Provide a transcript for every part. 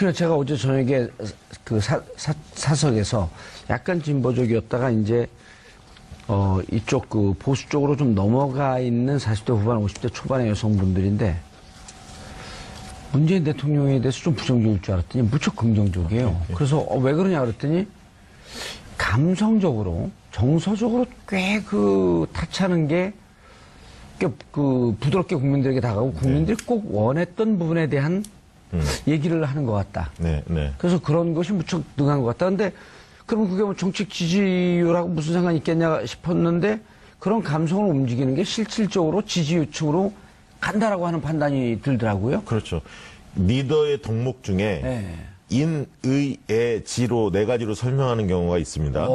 그래 제가 어제 저녁에 그 사석에서 약간 진보적이었다가 이제 이쪽 그 보수 쪽으로 좀 넘어가 있는 40대 후반, 50대 초반의 여성분들인데 문재인 대통령에 대해서 좀 부정적일 줄 알았더니 무척 긍정적이에요. 그래서 왜 그러냐 그랬더니 감성적으로, 정서적으로 꽤 그 타치하는 게 그 부드럽게 국민들에게 다가오고 국민들이 꼭 원했던 부분에 대한 얘기를 하는 것 같다. 네, 네. 그래서 그런 것이 무척 능한 것 같다. 근데 그럼 그게 뭐 정책 지지율하고 무슨 상관이 있겠냐 싶었는데 그런 감성을 움직이는 게 실질적으로 지지율층으로 간다라고 하는 판단이 들더라고요. 그렇죠. 리더의 덕목 중에 인, 의, 애, 지로 네 가지로 설명하는 경우가 있습니다.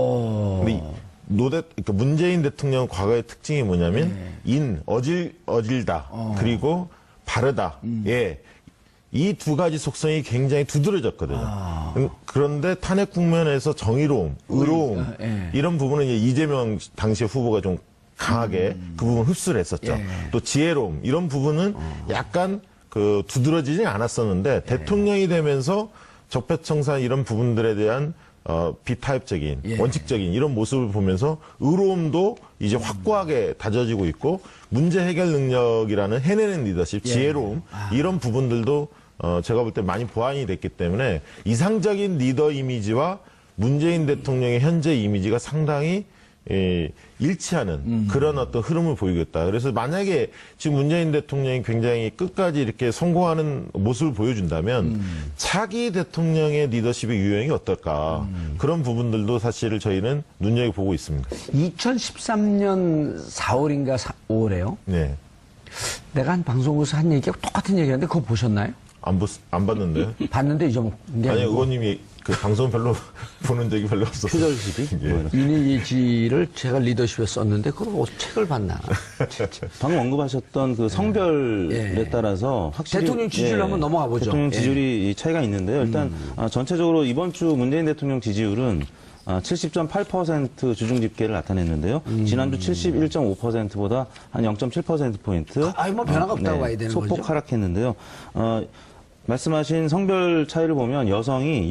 근데 그러니까 문재인 대통령 과거의 특징이 뭐냐면 인, 어질다. 그리고 바르다. 예. 이 두 가지 속성이 굉장히 두드러졌거든요. 그런데 탄핵 국면에서 정의로움, 의로움 이런 부분은 이재명 당시 후보가 좀 강하게 그 부분 흡수를 했었죠. 또 지혜로움 이런 부분은 약간 그 두드러지지 않았었는데 대통령이 되면서 적폐청산 이런 부분들에 대한 비타협적인 원칙적인 이런 모습을 보면서 의로움도 이제 확고하게 다져지고 있고 문제 해결 능력이라는 해내는 리더십, 지혜로움 이런 부분들도 제가 볼 때 많이 보완이 됐기 때문에 이상적인 리더 이미지와 문재인 대통령의 현재 이미지가 상당히 일치하는 그런 어떤 흐름을 보이고 있다. 그래서 만약에 지금 문재인 대통령이 굉장히 끝까지 이렇게 성공하는 모습을 보여준다면 차기 대통령의 리더십의 유형이 어떨까. 그런 부분들도 사실 저희는 눈여겨보고 있습니다. 2013년 4월인가 5월에요. 네. 내가 한 방송국에서 한 얘기가 똑같은 얘기인데 그거 보셨나요? 안 봤는데요? 봤는데 잊어먹은 게 아니, 아니고. 의원님이 그 방송 별로 보는 적이 별로 없었어요. 표절시비? 윤희지를 제가 리더십에 썼는데 그걸 책을 봤나. 방금 언급하셨던 그 성별에 따라서 확실히 대통령 지지율 한번 넘어가 보죠. 대통령 지지율이 차이가 있는데요. 일단 전체적으로 이번 주 문재인 대통령 지지율은 70.8% 주중 집계를 나타냈는데요. 지난주 71.5%보다 한 0.7%포인트. 아니, 뭐 변화가 없다고 봐야 되는 소폭 거죠. 하락했는데요. 말씀하신 성별 차이를 보면 여성이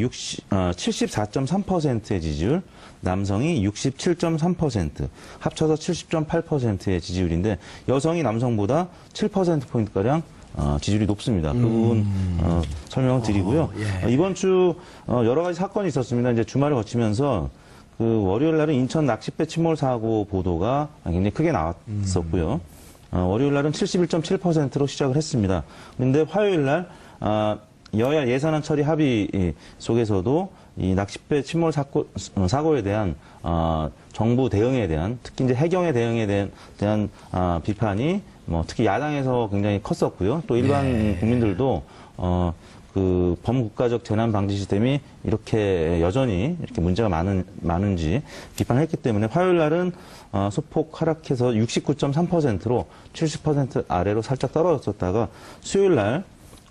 74.3%의 지지율, 남성이 67.3%, 합쳐서 70.8%의 지지율인데 여성이 남성보다 7%포인트가량 지지율이 높습니다. 그 부분 설명을 드리고요. 이번 주 여러 가지 사건이 있었습니다. 이제 주말을 거치면서 그 월요일 날은 인천 낚싯배 침몰 사고 보도가 굉장히 크게 나왔었고요. 월요일 날은 71.7%로 시작을 했습니다. 그런데 화요일 날 여야 예산안 처리 합의 속에서도 이 낚싯배 침몰 사고에 대한 정부 대응에 대한 특히 이제 해경의 대응에 대한 비판이 뭐 특히 야당에서 굉장히 컸었고요. 또 일반 국민들도 그 범국가적 재난 방지 시스템이 이렇게 여전히 이렇게 문제가 많은지 비판을 했기 때문에 화요일 날은 소폭 하락해서 69.3%로 70% 아래로 살짝 떨어졌다가 수요일 날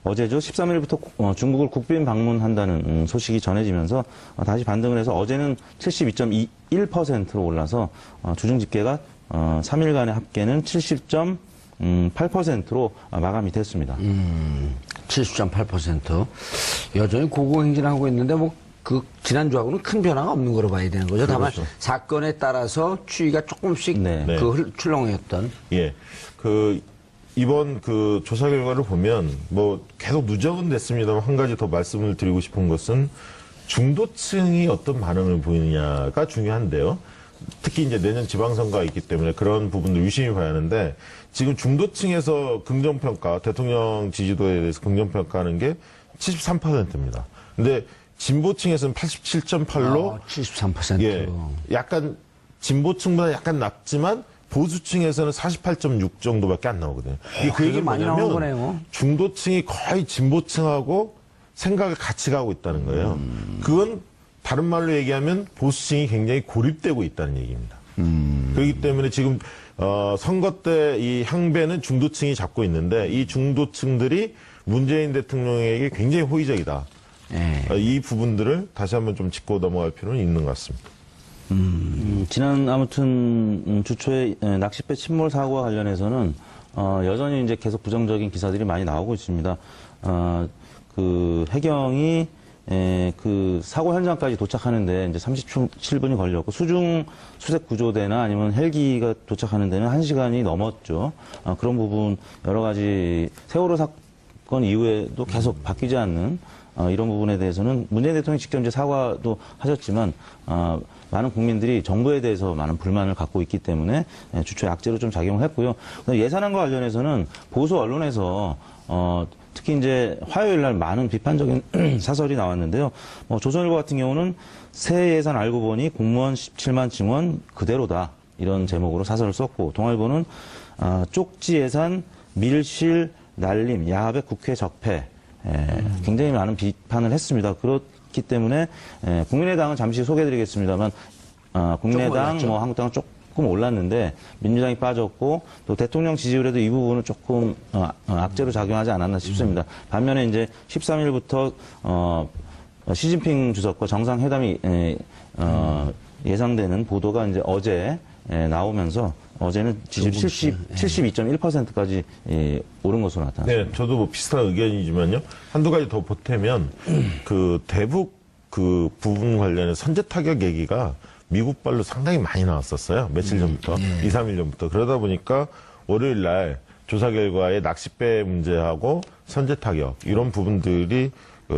어제죠. 13일부터 중국을 국빈 방문한다는 소식이 전해지면서 다시 반등을 해서 어제는 72.21%로 올라서 주중 집계가 3일간의 합계는 70.8%로 마감이 됐습니다. 70.8%. 여전히 고공행진하고 있는데 뭐 그 지난주하고는 큰 변화가 없는 거로 봐야 되는 거죠. 다만 그렇죠. 사건에 따라서 추이가 조금씩 그 출렁했던. 예. 이번 그 조사 결과를 보면 뭐 계속 누적은 됐습니다만 한 가지 더 말씀을 드리고 싶은 것은 중도층이 어떤 반응을 보이느냐가 중요한데요. 특히 이제 내년 지방선거가 있기 때문에 그런 부분을 유심히 봐야 하는데 지금 중도층에서 긍정평가, 대통령 지지도에 대해서 긍정평가하는 게 73%입니다. 근데 진보층에서는 87.8로 73%. 예, 약간 진보층보다 약간 낮지만 보수층에서는 48.6 정도밖에 안 나오거든요. 이게 그 얘기는 많이 나오는 뭐냐면 거네요. 중도층이 거의 진보층하고 생각을 같이 가고 있다는 거예요. 그건 다른 말로 얘기하면 보수층이 굉장히 고립되고 있다는 얘기입니다. 그렇기 때문에 지금 선거 때 이 향배는 중도층이 잡고 있는데 이 중도층들이 문재인 대통령에게 굉장히 호의적이다. 이 부분들을 다시 한번 좀 짚고 넘어갈 필요는 있는 것 같습니다. 지난 아무튼 주 초에 낚싯배 침몰 사고와 관련해서는 여전히 이제 계속 부정적인 기사들이 많이 나오고 있습니다. 그 해경이 그 사고 현장까지 도착하는데 이제 37분이 걸렸고 수중 수색 구조대나 아니면 헬기가 도착하는 데는 1시간이 넘었죠. 그런 부분 여러 가지 세월호 사건 이후에도 계속 바뀌지 않는 이런 부분에 대해서는 문재인 대통령이 직접 이제 사과도 하셨지만 많은 국민들이 정부에 대해서 많은 불만을 갖고 있기 때문에 주초에 악재로 좀 작용을 했고요. 예산안과 관련해서는 보수 언론에서 특히 이제 화요일 날 많은 비판적인 사설이 나왔는데요. 조선일보 같은 경우는 새 예산 알고 보니 공무원 17만 증원 그대로다. 이런 제목으로 사설을 썼고, 동아일보는 쪽지 예산 밀실 날림 야합의 국회 적폐. 굉장히 많은 비판을 했습니다. 그렇기 때문에 국민의당은 잠시 소개해드리겠습니다만 국민의당, 한국당은 조금 올랐는데 민주당이 빠졌고 또 대통령 지지율에도 이 부분은 조금 악재로 작용하지 않았나 싶습니다. 반면에 이제 13일부터 시진핑 주석과 정상회담이 예상되는 보도가 이제 어제 나오면서 어제는 지지율 72.1%까지 오른 것으로 나타났습니다. 네, 저도 뭐 비슷한 의견이지만요. 한두 가지 더 보태면 그 대북 그 부분 관련해 선제 타격 얘기가 미국발로 상당히 많이 나왔었어요. 며칠 전부터, 2, 3일 전부터. 그러다 보니까 월요일 날 조사 결과에 낚싯배 문제하고 선제 타격 이런 부분들이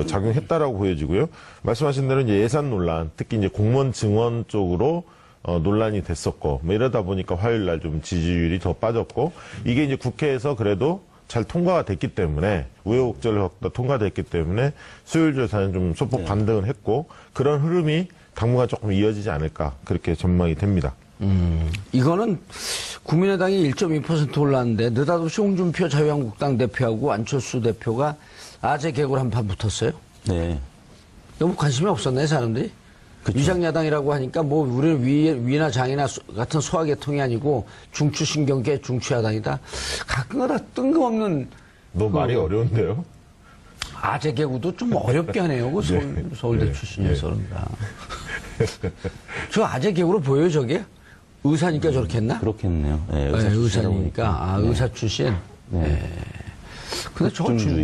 작용했다라고 보여지고요. 말씀하신 대로 이제 예산 논란, 특히 이제 공무원 증원 쪽으로 논란이 됐었고, 뭐 이러다 보니까 화요일 날 좀 지지율이 더 빠졌고, 이게 이제 국회에서 그래도 잘 통과가 됐기 때문에, 우여곡절을 통과됐기 때문에 수요일 조사는 좀 소폭 반등을 했고, 그런 흐름이 당분간 조금 이어지지 않을까, 그렇게 전망이 됩니다. 이거는 국민의당이 1.2% 올랐는데, 느닷없이 홍준표 자유한국당 대표하고 안철수 대표가 아재 개구를 한판 붙었어요? 네. 너무 관심이 없었네, 사람들이. 그쵸. 위장야당이라고 하니까 뭐 우리는 위나 장이나 같은 소화계통이 아니고 중추신경계 중추야당이다. 가끔가다 뜬금없는 너무 말이 어려운데요? 아재 개구도 좀 어렵게 하네요. 그 서울대 출신이어서 그런가. 저 아재 개구로 보여요, 저게? 의사니까 저렇게 했나? 그렇겠네요. 네, 의사니까. 의사 출신. 네. 근데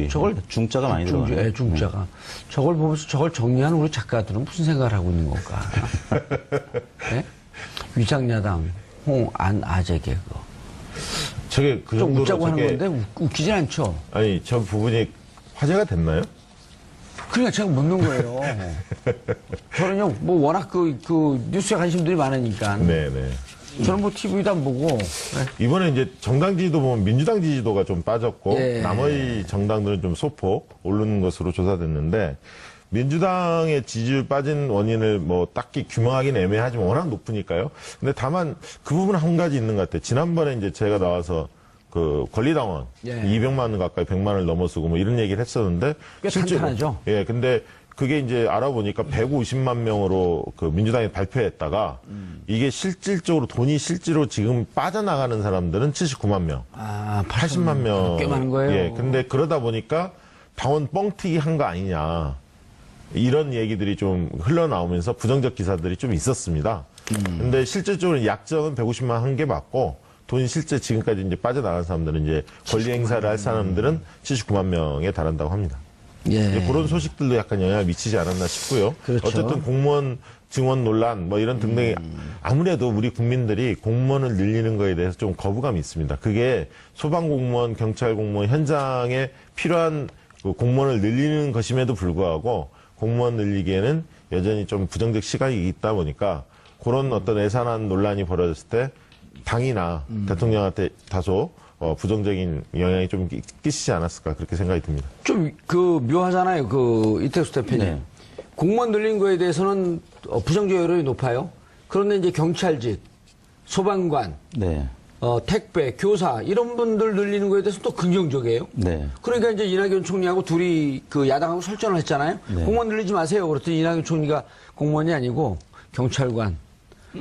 저걸 중자가 많이 들어가요. 네, 중자가. 저걸 보면서 저걸 정리하는 우리 작가들은 무슨 생각을 하고 있는 건가? 네? 위장야당, 아재 개그. 저게 그 좀 정도로 웃자고 하는 건데 웃기진 않죠. 아니, 저 부분이 화제가 됐나요? 그러니까 제가 묻는 거예요. 저는요, 뭐 워낙 그 뉴스에 관심들이 많으니까. 네네. 저는 뭐 TV도 안 보고. 네. 이번에 이제 정당 지지도 보면 민주당 지지도가 좀 빠졌고, 예. 나머지 정당들은 좀 소폭 오르는 것으로 조사됐는데, 민주당의 지지율 빠진 원인을 뭐 딱히 규명하기는 애매하지만 워낙 높으니까요. 근데 다만 그 부분은 한 가지 있는 것 같아요. 지난번에 이제 제가 나와서 그 권리당원 예. 200만 원 가까이 100만 원을 넘어서고 뭐 이런 얘기를 했었는데 꽤 탄탄하죠. 예, 근데 그게 이제 알아보니까 150만 명으로 그 민주당이 발표했다가 이게 실질적으로 돈이 실제로 지금 빠져나가는 사람들은 79만 명. 80만 명. 꽤 많은 거예요. 예, 근데 그러다 보니까 당원 뻥튀기 한 거 아니냐. 이런 얘기들이 좀 흘러나오면서 부정적 기사들이 좀 있었습니다. 근데 실질적으로 약정은 150만 한 게 맞고 돈이 실제 지금까지 이제 빠져나간 사람들은 이제 권리 행사를 할 사람들은 79만 명에 달한다고 합니다. 예. 그런 소식들도 약간 영향을 미치지 않았나 싶고요. 그렇죠. 어쨌든 공무원 증원 논란 뭐 이런 등등이 아무래도 우리 국민들이 공무원을 늘리는 거에 대해서 좀 거부감이 있습니다. 그게 소방공무원, 경찰공무원 현장에 필요한 그 공무원을 늘리는 것임에도 불구하고 공무원 늘리기에는 여전히 좀 부정적 시각이 있다 보니까 그런 어떤 예산안 논란이 벌어졌을 때 당이나 대통령한테 다소 부정적인 영향이 좀 끼치지 않았을까 그렇게 생각이 듭니다. 좀 묘하잖아요. 이태수 대표님. 네. 공무원 늘린 거에 대해서는 부정적 여론이 높아요. 그런데 이제 경찰직, 소방관, 네. 택배, 교사 이런 분들 늘리는 거에 대해서 또 긍정적이에요. 네. 그러니까 이제 이낙연 총리하고 둘이 야당하고 설전을 했잖아요. 네. 공무원 늘리지 마세요. 그랬더니 이낙연 총리가 공무원이 아니고 경찰관,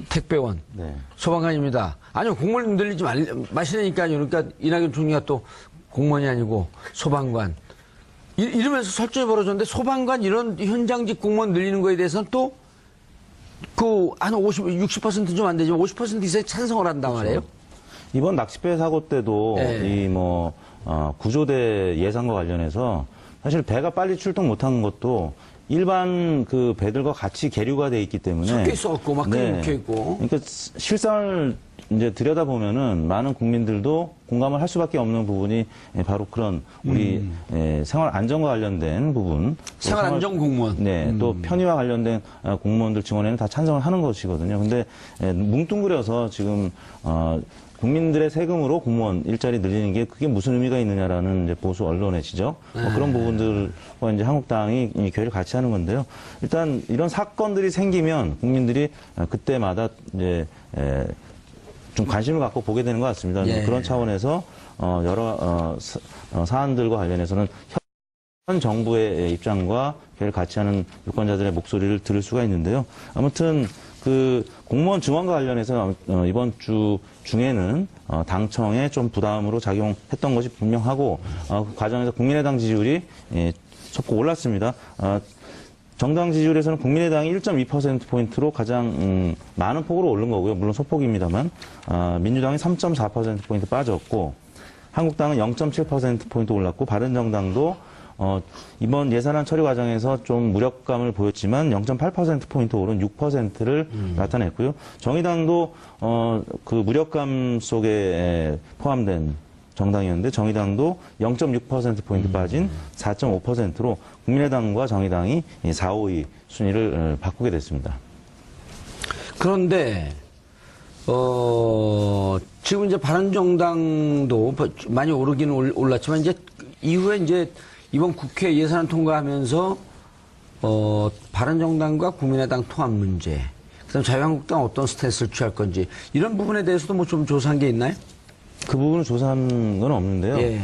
택배원, 네. 소방관입니다. 아니요, 공무원 늘리지 마시라니까요. 그러니까 이낙연 총리가 또 공무원이 아니고 소방관. 이러면서 설전이 벌어졌는데 소방관 이런 현장직 공무원 늘리는 거에 대해서는 또 한 60% 좀 안 되지만 50% 이상이 찬성을 한단 말이에요. 이번 낚싯배 사고 때도 네. 구조대 예산과 관련해서 사실 배가 빨리 출동 못한 것도 일반 그 배들과 같이 계류가 돼 있기 때문에 섞여 있었고 막 묵혀 있고. 그러니까 실상을 이제 들여다 보면은 많은 국민들도 공감을 할 수밖에 없는 부분이 바로 그런 우리 생활 안전과 관련된 부분, 생활 안전 공무원. 네, 또 편의와 관련된 공무원들 증언에는 다 찬성을 하는 것이거든요. 근데 뭉뚱그려서 지금 국민들의 세금으로 공무원 일자리 늘리는 게 그게 무슨 의미가 있느냐라는 이제 보수 언론의 지적, 그런 부분들과 이제 한국당이 이 교회를 같이 하는 건데요. 일단 이런 사건들이 생기면 국민들이 그때마다 이제 좀 관심을 갖고 보게 되는 것 같습니다. 예. 그런 차원에서 여러 사안들과 관련해서는 현 정부의 입장과 교회를 같이 하는 유권자들의 목소리를 들을 수가 있는데요. 아무튼 그 공무원 증원과 관련해서 이번 주 중에는 당청에 좀 부담으로 작용했던 것이 분명하고 그 과정에서 국민의당 지지율이 소폭 올랐습니다. 정당 지지율에서는 국민의당이 1.2%포인트로 가장 많은 폭으로 오른 거고요. 물론 소폭입니다만 민주당이 3.4%포인트 빠졌고 한국당은 0.7%포인트 올랐고 바른정당도 이번 예산안 처리 과정에서 좀 무력감을 보였지만 0.8%포인트 오른 6%를 나타냈고요. 정의당도 그 무력감 속에 포함된 정당이었는데 정의당도 0.6%포인트 빠진 4.5%로 국민의당과 정의당이 4, 5위 순위를 바꾸게 됐습니다. 그런데 지금 이제 바른정당도 많이 오르긴 올랐지만 이제 이후에 이제 이번 국회 예산안 통과하면서 바른정당과 국민의당 통합 문제, 그다음 자유한국당 어떤 스탠스를 취할 건지 이런 부분에 대해서도 뭐 좀 조사한 게 있나요? 그 부분을 조사한 건 없는데요. 예.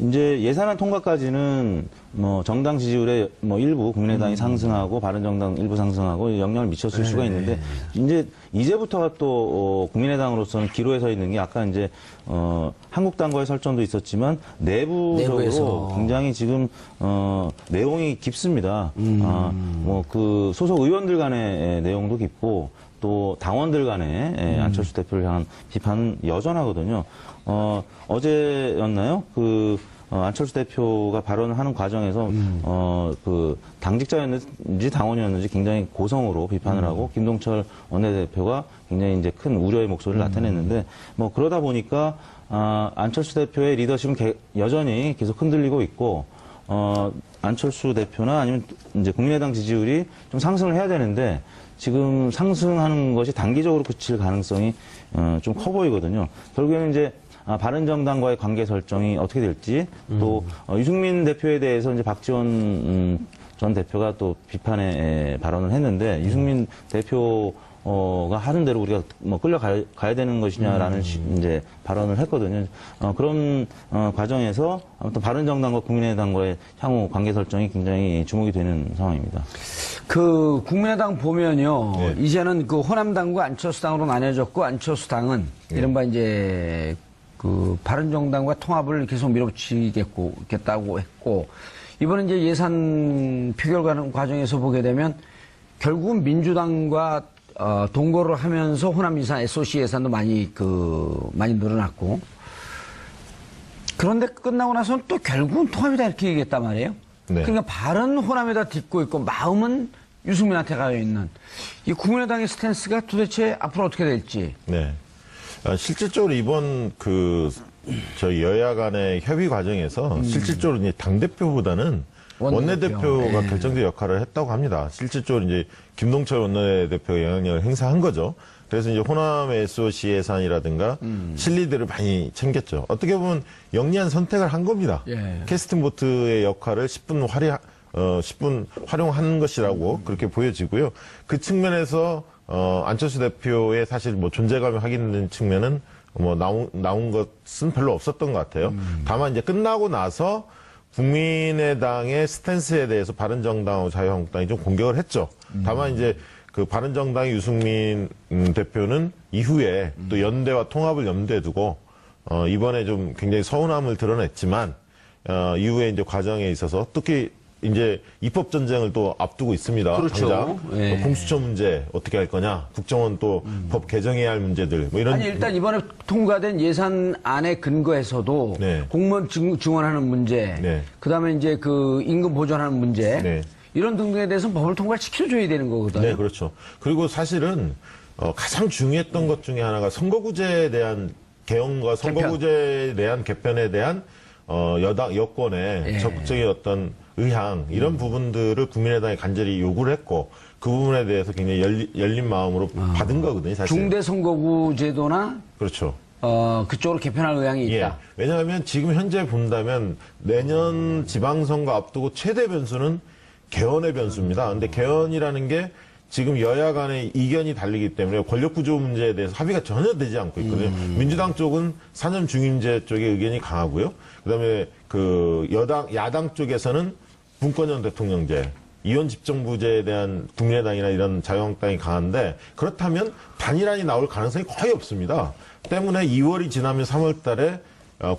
이제 예산안 통과까지는 뭐 정당 지지율의 뭐 일부 국민의당이 상승하고 바른정당 일부 상승하고 영향을 미쳤을 수가 있는데 이제부터가 또 국민의당으로서는 기로에 서 있는 게 아까 이제 한국당과의 설전도 있었지만 내부적으로 내부에서. 굉장히 지금 내용이 깊습니다. 뭐 그 소속 의원들 간의 내용도 깊고 또 당원들 간의 안철수 대표를 향한 비판은 여전하거든요. 어제였나요? 안철수 대표가 발언을 하는 과정에서 당직자였는지 당원이었는지 굉장히 고성으로 비판을 하고 김동철 원내대표가 굉장히 이제 큰 우려의 목소리를 나타냈는데 뭐 그러다 보니까 안철수 대표의 리더십은 여전히 계속 흔들리고 있고 안철수 대표나 아니면 이제 국민의당 지지율이 좀 상승을 해야 되는데 지금 상승하는 것이 단기적으로 그칠 가능성이 좀 커 보이거든요. 결국에는 이제 바른정당과의 관계 설정이 어떻게 될지 또 유승민 대표에 대해서 이제 박지원 전 대표가 또 비판의 발언을 했는데 유승민 대표가 하는 대로 우리가 뭐 끌려가야 되는 것이냐라는 이제 발언을 했거든요. 그런 과정에서 아무튼 바른정당과 국민의당과의 향후 관계 설정이 굉장히 주목이 되는 상황입니다. 그 국민의당 보면요, 네. 이제는 그 호남당과 안철수당으로 나뉘어졌고 안철수당은 이른바 이제 그 바른정당과 통합을 계속 밀어붙이겠다고 했고 이번에 이제 예산 표결 과정에서 보게 되면 결국은 민주당과 동거를 하면서 호남 예산, SOC 예산도 많이 늘어났고 그런데 끝나고 나서는 또 결국은 통합이다 이렇게 얘기했단 말이에요. 네. 그러니까 발은 호남에다 딛고 있고 마음은 유승민한테 가여 있는 이 국민의당의 스탠스가 도대체 앞으로 어떻게 될지. 네. 실질적으로 이번 저희 여야 간의 협의 과정에서 실질적으로 이제 당대표보다는 원내대표가 결정적 역할을 했다고 합니다. 실질적으로 이제 김동철 원내대표가 영향력을 행사한 거죠. 그래서 이제 호남 SOC 예산이라든가 실리들을 많이 챙겼죠. 어떻게 보면 영리한 선택을 한 겁니다. 예. 캐스팅 보트의 역할을 10분 활용하는 것이라고 그렇게 보여지고요. 그 측면에서 안철수 대표의 사실 뭐 존재감이 확인된 측면은 뭐 나온 것은 별로 없었던 것 같아요. 다만 이제 끝나고 나서 국민의당의 스탠스에 대해서 바른정당하고 자유한국당이 좀 공격을 했죠. 다만 이제 그 바른정당의 유승민 대표는 이후에 또 연대와 통합을 염두에 두고 이번에 좀 굉장히 서운함을 드러냈지만 이후에 이제 과정에 있어서 특히 이제 입법 전쟁을 또 앞두고 있습니다. 그렇죠. 당장. 예. 공수처 문제 어떻게 할 거냐, 국정원 또 법 개정해야 할 문제들 뭐 이런. 아니 일단 이번에 통과된 예산안에 근거에서도 네. 공무원 증원하는 문제, 네. 그다음에 이제 그 임금 보전하는 문제, 네. 이런 등등에 대해서 법을 통과시켜줘야 되는 거거든요. 네, 그렇죠. 그리고 사실은 가장 중요했던 것 중에 하나가 선거구제에 대한 개헌과 선거구제에 대한 개편에 대한 여권의 예. 적극적인 어떤 의향 이런 부분들을 국민의당이 간절히 요구를 했고 그 부분에 대해서 굉장히 열린 마음으로 받은 거거든요. 사실. 중대선거구제도나 그렇죠. 그쪽으로 개편할 의향이 예. 있다. 왜냐하면 지금 현재 본다면 내년 지방선거 앞두고 최대 변수는 개헌의 변수입니다. 근데 개헌이라는 게 지금 여야 간의 이견이 달리기 때문에 권력구조 문제에 대해서 합의가 전혀 되지 않고 있거든요. 민주당 쪽은 사년 중임제 쪽에 의견이 강하고요. 그다음에 야당 쪽에서는 분권형 대통령제, 이원 집정부제에 대한 국민의당이나 이런 자유한국당이 강한데 그렇다면 단일안이 나올 가능성이 거의 없습니다. 때문에 2월이 지나면 3월 달에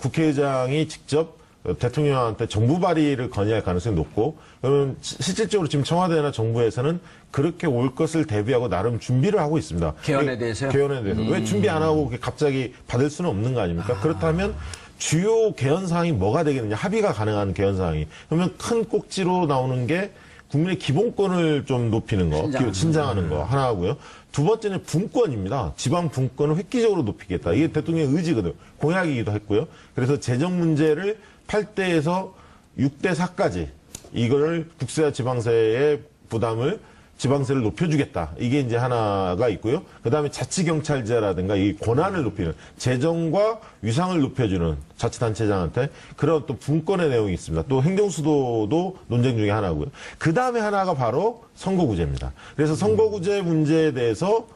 국회의장이 직접 대통령한테 정부 발의를 건의할 가능성이 높고 그러면 실질적으로 지금 청와대나 정부에서는 그렇게 올 것을 대비하고 나름 준비를 하고 있습니다. 개헌에 대해서요? 개헌에 대해서. 왜 준비 안 하고 갑자기 받을 수는 없는 거 아닙니까? 그렇다면 주요 개헌 사항이 뭐가 되겠느냐. 합의가 가능한 개헌 사항이. 그러면 큰 꼭지로 나오는 게 국민의 기본권을 좀 높이는 거, 신장하는 거 하나고요. 두 번째는 분권입니다. 지방 분권을 획기적으로 높이겠다. 이게 대통령의 의지거든요. 공약이기도 했고요. 그래서 재정 문제를 8대에서 6대 4까지 이거를 국세와 지방세의 부담을 지방세를 높여주겠다. 이게 이제 하나가 있고요. 그다음에 자치경찰제라든가 이 권한을 높이는 재정과 위상을 높여주는 자치단체장한테 그런 또 분권의 내용이 있습니다. 또 행정수도도 논쟁 중에 하나고요. 그다음에 하나가 바로 선거구제입니다. 그래서 선거구제 문제에 대해서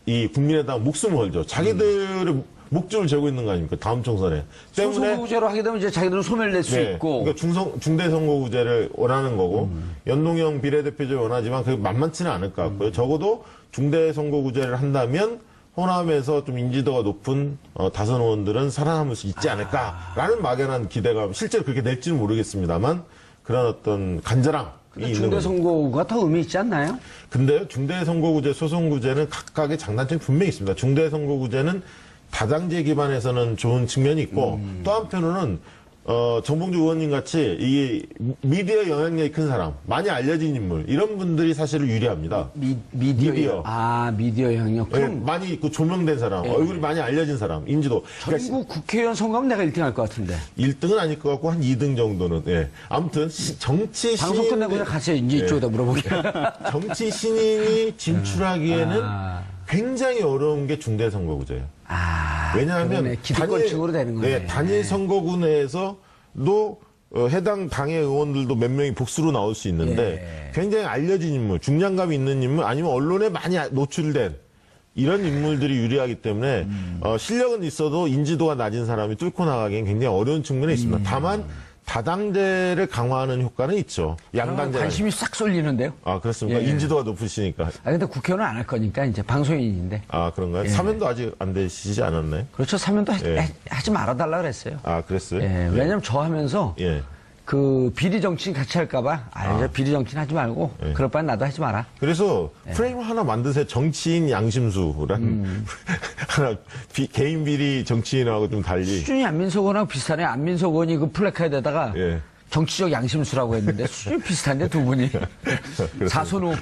이 국민의당 목숨을 걸죠. 자기들의 목줄을 재고 있는 거 아닙니까? 다음 총선에. 때문에 소선거구제로 하게 되면 이제 자기들은 소멸낼 수 있고. 그러니까 중대선거구제를 원하는 거고 연동형 비례대표제 원하지만 그게 만만치는 않을 것 같고요. 적어도 중대선거구제를 한다면 호남에서 좀 인지도가 높은 다선 의원들은 살아남을 수 있지 않을까라는 막연한 기대감. 실제로 그렇게 될지는 모르겠습니다만 그런 어떤 간절함. 중대선거구가 더 의미 있지 않나요? 근데요, 중대선거구제, 소선구제는 각각의 장단점이 분명히 있습니다. 중대선거구제는 다당제 기반에서는 좋은 측면이 있고 또 한편으로는 정봉주 의원님 같이 이 미디어 영향력이 큰 사람, 많이 알려진 인물 이런 분들이 사실은 유리합니다. 미디어. 미디어 영향력. 예, 그럼 많이 조명된 사람, 얼굴이 많이 알려진 사람, 인지도. 전국 국회의원 선거하면 내가 1등 할 것 같은데. 1등은 아닐 것 같고 한 2등 정도는. 예. 아무튼 정치 방송 신인 끝내고 그냥 같이 이제 이쪽에다 물어볼게. 정치 신인이 진출하기에는 굉장히 어려운 게 중대선거구제예요. 왜냐하면 기득권층으로 되는 거네. 단일 선거구 내에서도 해당 당의 의원들도 몇 명이 복수로 나올 수 있는데 굉장히 알려진 인물, 중량감이 있는 인물 아니면 언론에 많이 노출된 이런 인물들이 유리하기 때문에 실력은 있어도 인지도가 낮은 사람이 뚫고 나가기엔 굉장히 어려운 측면이 있습니다. 다만 다당제를 강화하는 효과는 있죠. 양당제. 관심이 싹 쏠리는데요. 아, 그렇습니까? 인지도가 높으시니까. 근데 국회의원은 안 할 거니까 이제 방송인인데. 아, 그런가요? 사면도 아직 안 되시지 않았나요? 그렇죠. 사면도 하지 말아달라 그랬어요. 아, 그랬어요? 왜냐면 저 하면서 그 비리 정치인 같이 할까봐 비리 정치인 하지 말고 그럴 바엔 나도 하지 마라. 그래서 프레임 하나 만드세요. 정치인 양심수라는 하나 개인 비리 정치인하고 좀 달리 수준이 안민석 의원하고 비슷하네. 안민석 의원이 그 플래카드에다가 정치적 양심수라고 했는데 수준이 비슷한데 두 분이 사손 의원